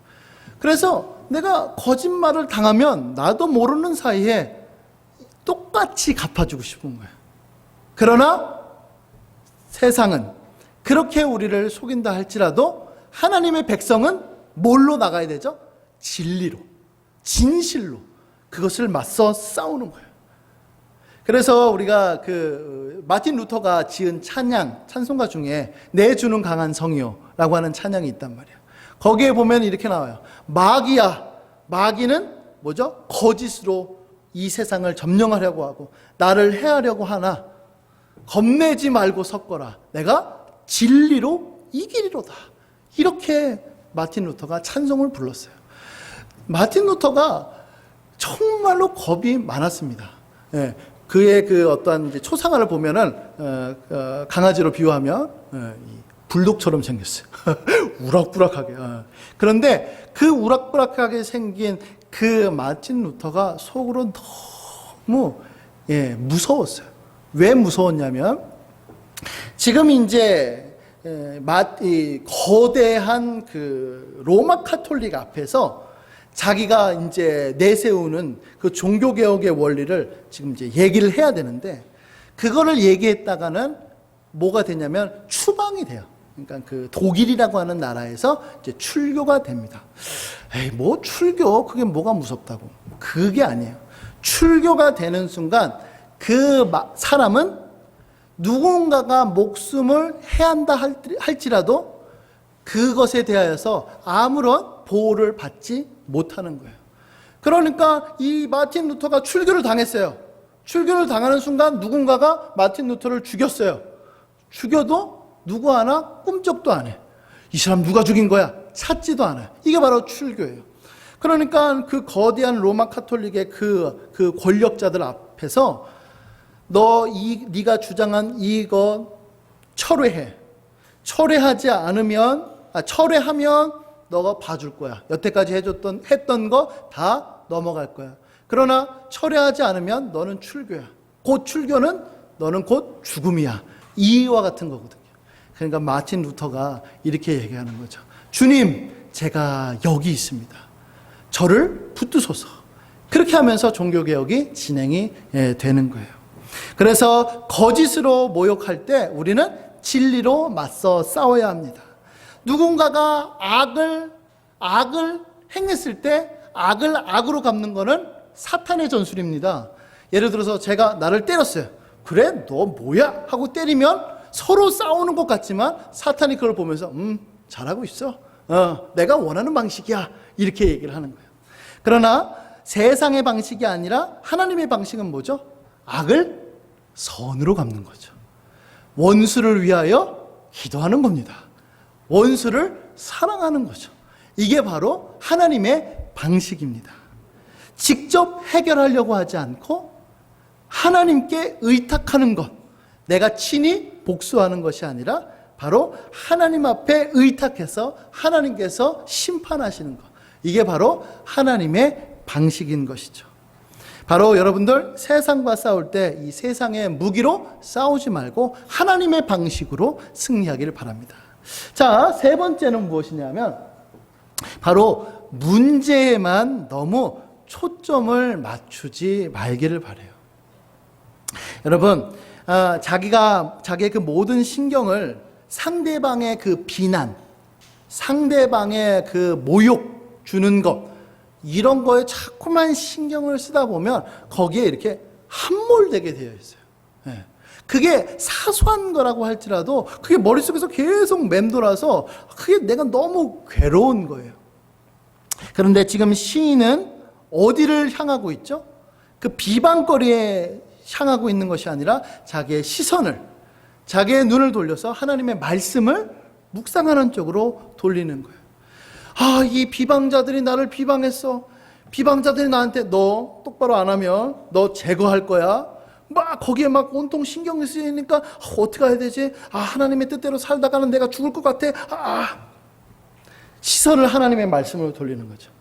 그래서 내가 거짓말을 당하면 나도 모르는 사이에 똑같이 갚아주고 싶은 거예요. 그러나 세상은 그렇게 우리를 속인다 할지라도 하나님의 백성은 뭘로 나가야 되죠? 진리로, 진실로 그것을 맞서 싸우는 거예요. 그래서 우리가 그 마틴 루터가 지은 찬송가 중에 내 주는 강한 성이요라고 하는 찬양이 있단 말이에요. 거기에 보면 이렇게 나와요. 마귀야, 마귀는 뭐죠? 거짓으로 이 세상을 점령하려고 하고 나를 해하려고 하나 겁내지 말고 섞어라. 내가 진리로 이기리로다. 이렇게 마틴 루터가 찬송을 불렀어요. 마틴 루터가 정말로 겁이 많았습니다. 그의 그 어떠한 이제 초상화를 보면은 강아지로 비유하면 불독처럼 생겼어요. 우락부락하게. 그런데 그 우락부락하게 생긴 그 마틴 루터가 속으로 너무 무서웠어요. 왜 무서웠냐면 지금 이제 거대한 그 로마 카톨릭 앞에서 자기가 이제 내세우는 그 종교개혁의 원리를 지금 이제 얘기를 해야 되는데 그거를 얘기했다가는 뭐가 되냐면 추방이 돼요. 그러니까 그 독일이라고 하는 나라에서 이제 출교가 됩니다. 에이, 뭐 출교? 그게 뭐가 무섭다고. 그게 아니에요. 출교가 되는 순간 그 사람은 누군가가 목숨을 해한다 할지라도 그것에 대하여서 아무런 보호를 받지 못하는 거예요. 그러니까 이 마틴 루터가 출교를 당했어요. 출교를 당하는 순간 누군가가 마틴 루터를 죽였어요. 죽여도 누구 하나 꿈쩍도 안 해. 이 사람 누가 죽인 거야? 찾지도 않아요. 이게 바로 출교예요. 그러니까 그 거대한 로마 카톨릭의 그 권력자들 앞에서 네가 주장한 이거 철회해. 철회하면 너가 봐줄 거야. 여태까지 했던 거 다 넘어갈 거야. 그러나 철회하지 않으면 너는 출교야. 곧 출교는 너는 곧 죽음이야. 이와 같은 거거든요. 그러니까 마틴 루터가 이렇게 얘기하는 거죠. 주님, 제가 여기 있습니다. 저를 붙드소서. 그렇게 하면서 종교개혁이 진행이 되는 거예요. 그래서 거짓으로 모욕할 때 우리는 진리로 맞서 싸워야 합니다. 누군가가 악을 행했을 때 악을 악으로 갚는 것은 사탄의 전술입니다. 예를 들어서 제가 나를 때렸어요. 그래? 너 뭐야? 하고 때리면 서로 싸우는 것 같지만 사탄이 그걸 보면서 잘하고 있어. 내가 원하는 방식이야. 이렇게 얘기를 하는 거예요. 그러나 세상의 방식이 아니라 하나님의 방식은 뭐죠? 악을 선으로 갚는 거죠. 원수를 위하여 기도하는 겁니다. 원수를 사랑하는 거죠. 이게 바로 하나님의 방식입니다. 직접 해결하려고 하지 않고 하나님께 의탁하는 것, 내가 친히 복수하는 것이 아니라 바로 하나님 앞에 의탁해서 하나님께서 심판하시는 것, 이게 바로 하나님의 방식인 것이죠. 바로 여러분들 세상과 싸울 때 이 세상의 무기로 싸우지 말고 하나님의 방식으로 승리하기를 바랍니다. 자, 세 번째는 무엇이냐면 바로 문제에만 너무 초점을 맞추지 말기를 바라요. 여러분, 자기의 그 모든 신경을 상대방의 그 비난, 상대방의 그 모욕 주는 것, 이런 거에 자꾸만 신경을 쓰다 보면 거기에 이렇게 함몰되게 되어 있어요. 그게 사소한 거라고 할지라도 그게 머릿속에서 계속 맴돌아서 그게 내가 너무 괴로운 거예요. 그런데 지금 시인은 어디를 향하고 있죠? 그 비방거리에 향하고 있는 것이 아니라 자기의 시선을, 자기의 눈을 돌려서 하나님의 말씀을 묵상하는 쪽으로 돌리는 거예요. 이 비방자들이 나를 비방했어. 비방자들이 나한테 너 똑바로 안 하면 너 제거할 거야. 거기에 온통 신경이 쓰이니까 어떻게 해야 되지? 하나님의 뜻대로 살다가는 내가 죽을 것 같아. 시선을 하나님의 말씀으로 돌리는 거죠.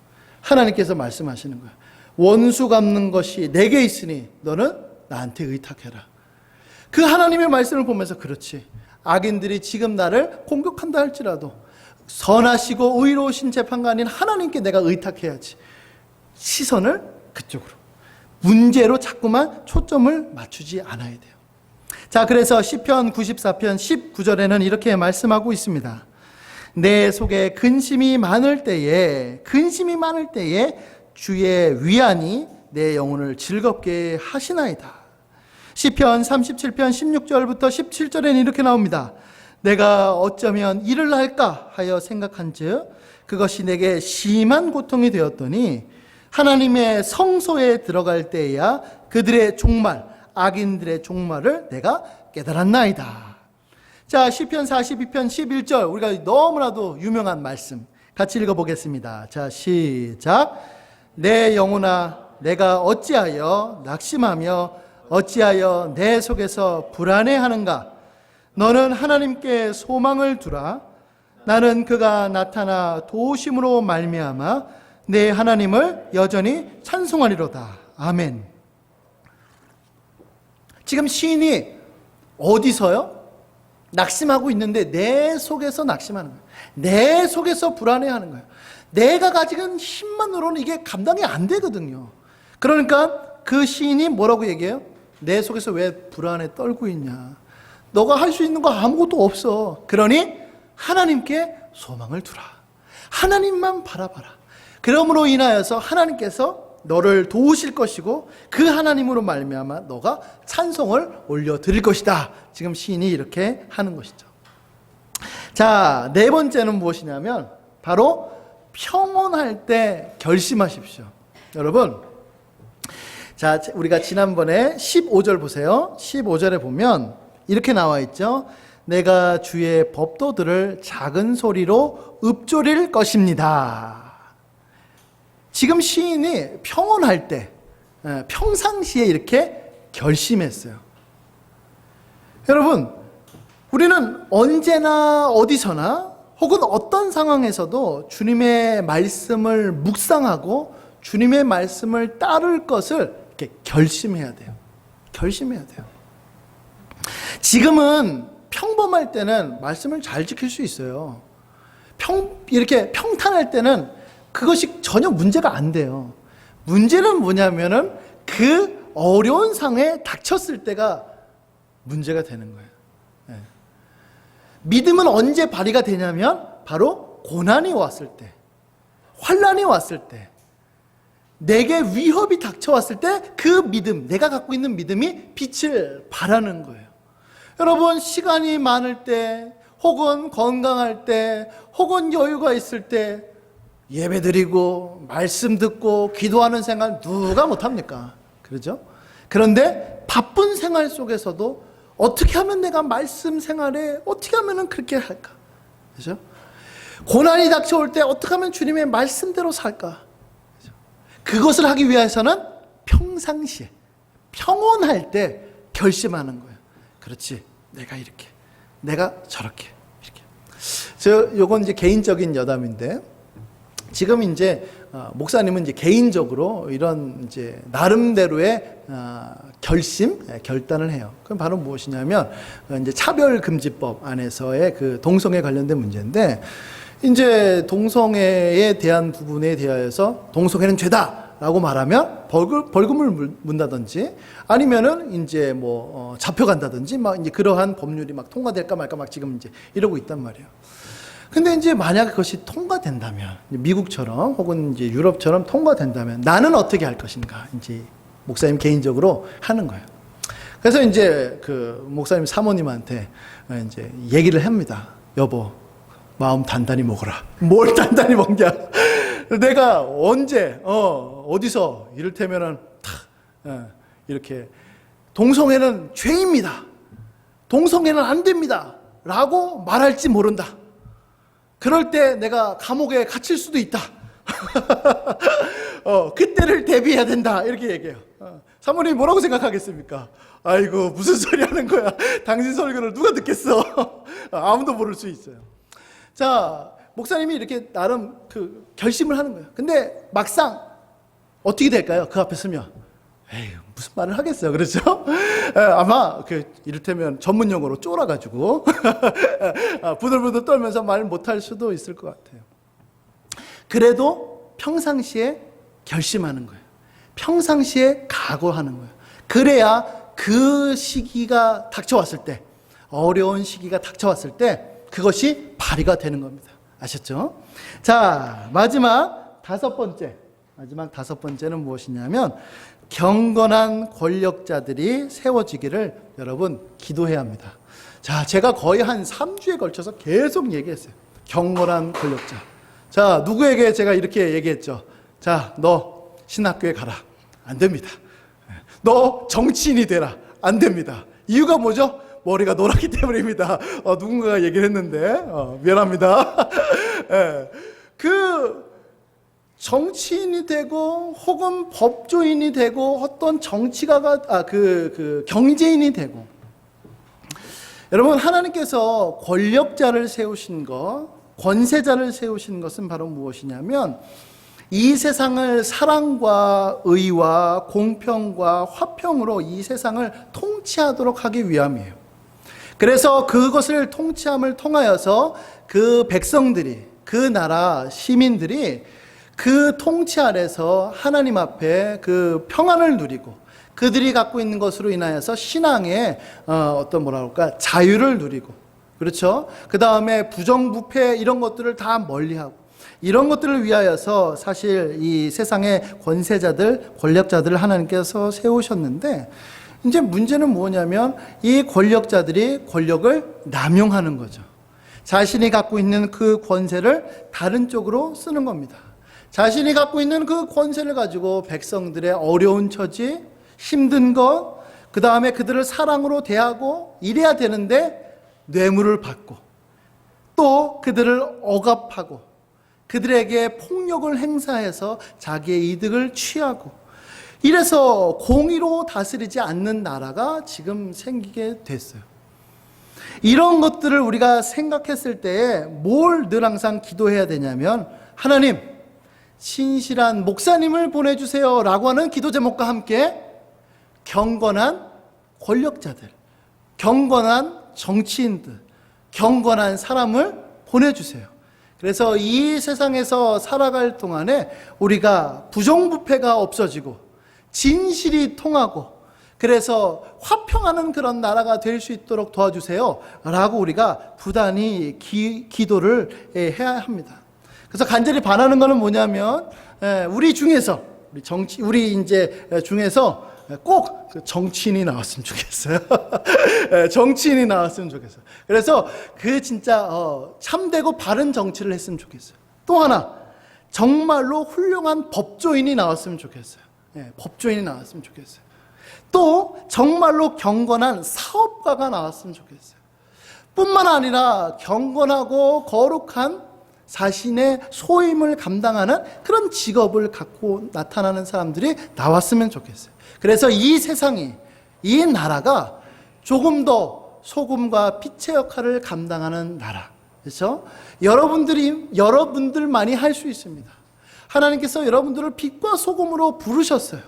하나님께서 말씀하시는 거예요. 원수 갚는 것이 내게 있으니 너는 나한테 의탁해라. 그 하나님의 말씀을 보면서 그렇지. 악인들이 지금 나를 공격한다 할지라도 선하시고 의로우신 재판관인 하나님께 내가 의탁해야지. 시선을 그쪽으로. 문제로 자꾸만 초점을 맞추지 않아야 돼요. 자, 그래서 시편 94편 19절에는 이렇게 말씀하고 있습니다. 내 속에 근심이 많을 때에 주의 위안이 내 영혼을 즐겁게 하시나이다. 시편 37편 16절부터 17절에는 이렇게 나옵니다. 내가 어쩌면 이를 할까 하여 생각한즉 그것이 내게 심한 고통이 되었더니 하나님의 성소에 들어갈 때야 그들의 종말, 악인들의 종말을 내가 깨달았나이다. 자, 시편 42편 11절, 우리가 너무나도 유명한 말씀 같이 읽어보겠습니다. 자, 시작. 내 영혼아, 내가 어찌하여 낙심하며 어찌하여 내 속에서 불안해하는가? 너는 하나님께 소망을 두라. 나는 그가 나타나 도우심으로 말미암아 내 하나님을 여전히 찬송하리로다. 아멘. 지금 시인이 어디서요? 낙심하고 있는데 내 속에서 낙심하는 거예요. 내 속에서 불안해하는 거예요. 내가 가진 힘만으로는 이게 감당이 안 되거든요. 그러니까 그 시인이 뭐라고 얘기해요? 내 속에서 왜 불안에 떨고 있냐? 너가 할 수 있는 거 아무것도 없어. 그러니 하나님께 소망을 두라. 하나님만 바라봐라. 그러므로 인하여서 하나님께서 너를 도우실 것이고 그 하나님으로 말미암아 너가 찬송을 올려드릴 것이다. 지금 시인이 이렇게 하는 것이죠. 자, 네 번째는 무엇이냐면 바로 평온할 때 결심하십시오. 여러분, 자, 우리가 지난번에 15절 보세요. 15절에 보면 이렇게 나와 있죠. 내가 주의 법도들을 작은 소리로 읊조릴 것입니다. 지금 시인이 평온할 때, 평상시에 이렇게 결심했어요. 여러분, 우리는 언제나 어디서나 혹은 어떤 상황에서도 주님의 말씀을 묵상하고 주님의 말씀을 따를 것을 이렇게 결심해야 돼요. 결심해야 돼요. 지금은 평범할 때는 말씀을 잘 지킬 수 있어요. 이렇게 평탄할 때는 그것이 전혀 문제가 안 돼요. 문제는 뭐냐면은 그 어려운 상황에 닥쳤을 때가 문제가 되는 거예요. 네. 믿음은 언제 발휘가 되냐면 바로 고난이 왔을 때, 환난이 왔을 때, 내게 위협이 닥쳐왔을 때 그 믿음, 내가 갖고 있는 믿음이 빛을 발하는 거예요. 여러분, 시간이 많을 때, 혹은 건강할 때, 혹은 여유가 있을 때 예배 드리고 말씀 듣고 기도하는 생활 누가 못합니까? 그렇죠? 그런데 바쁜 생활 속에서도 어떻게 하면 내가 말씀 생활에 어떻게 하면 그렇게 할까? 그렇죠? 고난이 닥쳐올 때 어떻게 하면 주님의 말씀대로 살까? 그렇죠? 그것을 하기 위해서는 평상시에 평온할 때 결심하는 거예요. 그렇지, 내가 이렇게, 내가 저렇게, 이렇게. 요건 이제 개인적인 여담인데, 지금 이제 목사님은 이제 개인적으로 이런 이제 나름대로의 결단을 해요. 그럼 바로 무엇이냐면 이제 차별금지법 안에서의 그 동성애 관련된 문제인데, 이제 동성애에 대한 부분에 대하여서 동성애는 죄다라고 말하면 벌금을 문다든지 아니면은 이제 뭐 잡혀간다든지 막 이제 그러한 법률이 막 통과될까 말까 막 지금 이제 이러고 있단 말이에요. 근데 이제 만약 그것이 통과된다면, 미국처럼 혹은 이제 유럽처럼 통과된다면 나는 어떻게 할 것인가, 이제 목사님 개인적으로 하는 거예요. 그래서 이제 그 목사님 사모님한테 이제 얘기를 합니다. 여보, 마음 단단히 먹어라. 뭘 단단히 먹냐? 내가 언제, 어디서 이를테면은 이렇게 동성애는 죄입니다. 동성애는 안 됩니다. 라고 말할지 모른다. 그럴 때 내가 감옥에 갇힐 수도 있다. 그때를 대비해야 된다. 이렇게 얘기해요. 사모님이 뭐라고 생각하겠습니까? 아이고, 무슨 소리 하는 거야. 당신 설교를 누가 듣겠어. 아무도 모를 수 있어요. 자, 목사님이 이렇게 나름 그 결심을 하는 거예요. 근데 막상 어떻게 될까요? 그 앞에 서면 에휴, 무슨 말을 하겠어요. 그렇죠? 아마 이를테면 전문 용어로 쫄아가지고 부들부들 떨면서 말 못할 수도 있을 것 같아요. 그래도 평상시에 결심하는 거예요. 평상시에 각오하는 거예요. 그래야 그 시기가 닥쳐왔을 때, 어려운 시기가 닥쳐왔을 때 그것이 발휘가 되는 겁니다. 아셨죠? 자, 마지막 다섯 번째는 무엇이냐면 경건한 권력자들이 세워지기를 여러분 기도해야 합니다. 자, 제가 거의 한 3주에 걸쳐서 계속 얘기했어요. 경건한 권력자. 자, 누구에게 제가 이렇게 얘기했죠. 자, 너 신학교에 가라. 안 됩니다. 너 정치인이 되라. 안 됩니다. 이유가 뭐죠? 머리가 노랗기 때문입니다. 누군가가 얘기를 했는데 미안합니다. 그 정치인이 되고 혹은 법조인이 되고 어떤 정치가가 경제인이 되고, 여러분, 하나님께서 권력자를 세우신 것, 권세자를 세우신 것은 바로 무엇이냐면 이 세상을 사랑과 의와 공평과 화평으로 이 세상을 통치하도록 하기 위함이에요. 그래서 그것을 통치함을 통하여서 그 백성들이, 그 나라 시민들이 그 통치 아래서 하나님 앞에 그 평안을 누리고 그들이 갖고 있는 것으로 인하여서 신앙의 자유를 누리고, 그렇죠? 그 다음에 부정부패 이런 것들을 다 멀리하고, 이런 것들을 위하여서 사실 이 세상의 권세자들, 권력자들을 하나님께서 세우셨는데, 이제 문제는 뭐냐면 이 권력자들이 권력을 남용하는 거죠. 자신이 갖고 있는 그 권세를 다른 쪽으로 쓰는 겁니다. 자신이 갖고 있는 그 권세를 가지고 백성들의 어려운 처지, 힘든 것, 그 다음에 그들을 사랑으로 대하고 이래야 되는데 뇌물을 받고 또 그들을 억압하고 그들에게 폭력을 행사해서 자기의 이득을 취하고, 이래서 공의로 다스리지 않는 나라가 지금 생기게 됐어요. 이런 것들을 우리가 생각했을 때에 뭘 늘 항상 기도해야 되냐면, 하나님, 신실한 목사님을 보내주세요 라고 하는 기도 제목과 함께 경건한 권력자들, 경건한 정치인들, 경건한 사람을 보내주세요. 그래서 이 세상에서 살아갈 동안에 우리가 부정부패가 없어지고 진실이 통하고, 그래서 화평하는 그런 나라가 될 수 있도록 도와주세요 라고 우리가 부단히 기도를 해야 합니다. 그래서 간절히 바라는 것은 뭐냐면, 우리 중에서 꼭 정치인이 나왔으면 좋겠어요. 정치인이 나왔으면 좋겠어요. 그래서 그 진짜 참되고 바른 정치를 했으면 좋겠어요. 또 하나, 정말로 훌륭한 법조인이 나왔으면 좋겠어요. 법조인이 나왔으면 좋겠어요. 또 정말로 경건한 사업가가 나왔으면 좋겠어요. 뿐만 아니라 경건하고 거룩한 자신의 소임을 감당하는 그런 직업을 갖고 나타나는 사람들이 나왔으면 좋겠어요. 그래서 이 세상이, 이 나라가 조금 더 소금과 빛의 역할을 감당하는 나라. 그렇죠? 여러분들만이 할 수 있습니다. 하나님께서 여러분들을 빛과 소금으로 부르셨어요.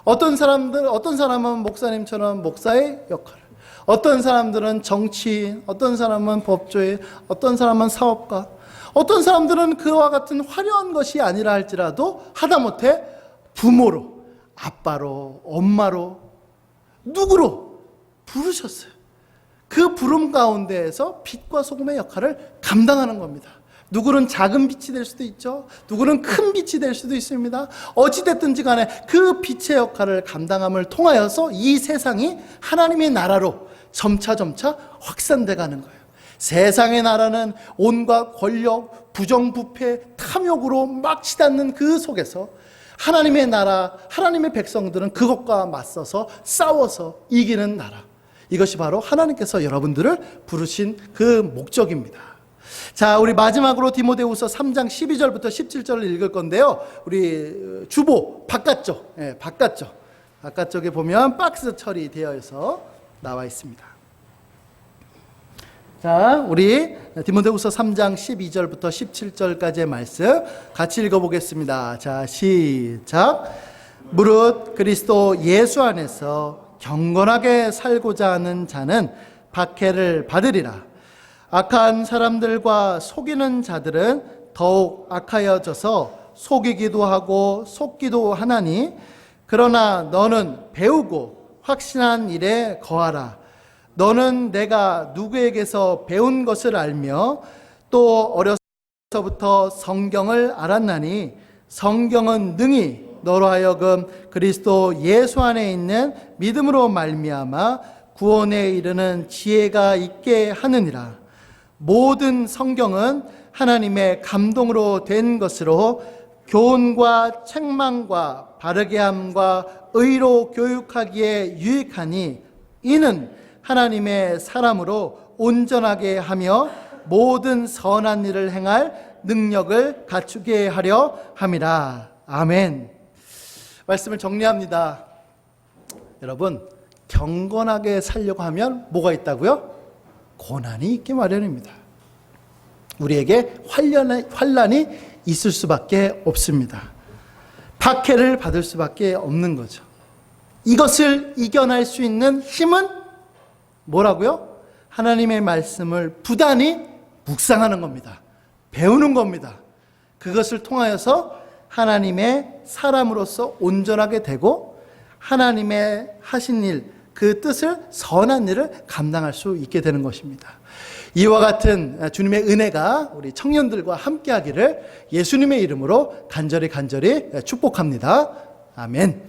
어떤 사람은 목사님처럼 목사의 역할을, 어떤 사람들은 정치인, 어떤 사람은 법조인, 어떤 사람은 사업가, 어떤 사람들은 그와 같은 화려한 것이 아니라 할지라도 하다못해 부모로, 아빠로, 엄마로, 누구로 부르셨어요. 그 부름 가운데에서 빛과 소금의 역할을 감당하는 겁니다. 누구는 작은 빛이 될 수도 있죠. 누구는 큰 빛이 될 수도 있습니다. 어찌됐든지 간에 그 빛의 역할을 감당함을 통하여서 이 세상이 하나님의 나라로 점차 확산돼 가는 거예요. 세상의 나라는 온갖 권력, 부정부패, 탐욕으로 막 치닫는 그 속에서 하나님의 나라, 하나님의 백성들은 그것과 맞서서 싸워서 이기는 나라. 이것이 바로 하나님께서 여러분들을 부르신 그 목적입니다. 자, 우리 마지막으로 디모데후서 3장 12절부터 17절을 읽을 건데요. 우리 주보 바깥쪽에 보면 박스 처리되어 있어 나와 있습니다. 자, 우리 디모데후서 3장 12절부터 17절까지의 말씀 같이 읽어보겠습니다. 자, 시작. 무릇 그리스도 예수 안에서 경건하게 살고자 하는 자는 박해를 받으리라. 악한 사람들과 속이는 자들은 더욱 악하여져서 속이기도 하고 속기도 하나니, 그러나 너는 배우고 확신한 일에 거하라. 너는 내가 누구에게서 배운 것을 알며 또 어려서부터 성경을 알았나니, 성경은 능히 너로 하여금 그리스도 예수 안에 있는 믿음으로 말미암아 구원에 이르는 지혜가 있게 하느니라. 모든 성경은 하나님의 감동으로 된 것으로 교훈과 책망과 바르게 함과 의로 교육하기에 유익하니, 이는 하나님의 사람으로 온전하게 하며 모든 선한 일을 행할 능력을 갖추게 하려 함이라. 아멘. 말씀을 정리합니다. 여러분, 경건하게 살려고 하면 뭐가 있다고요? 고난이 있기 마련입니다. 우리에게 환난이 있을 수밖에 없습니다. 박해를 받을 수밖에 없는 거죠. 이것을 이겨낼 수 있는 힘은 뭐라고요? 하나님의 말씀을 부단히 묵상하는 겁니다. 배우는 겁니다. 그것을 통하여서 하나님의 사람으로서 온전하게 되고 하나님의 하신 일, 그 뜻을, 선한 일을 감당할 수 있게 되는 것입니다. 이와 같은 주님의 은혜가 우리 청년들과 함께하기를 예수님의 이름으로 간절히 축복합니다. 아멘.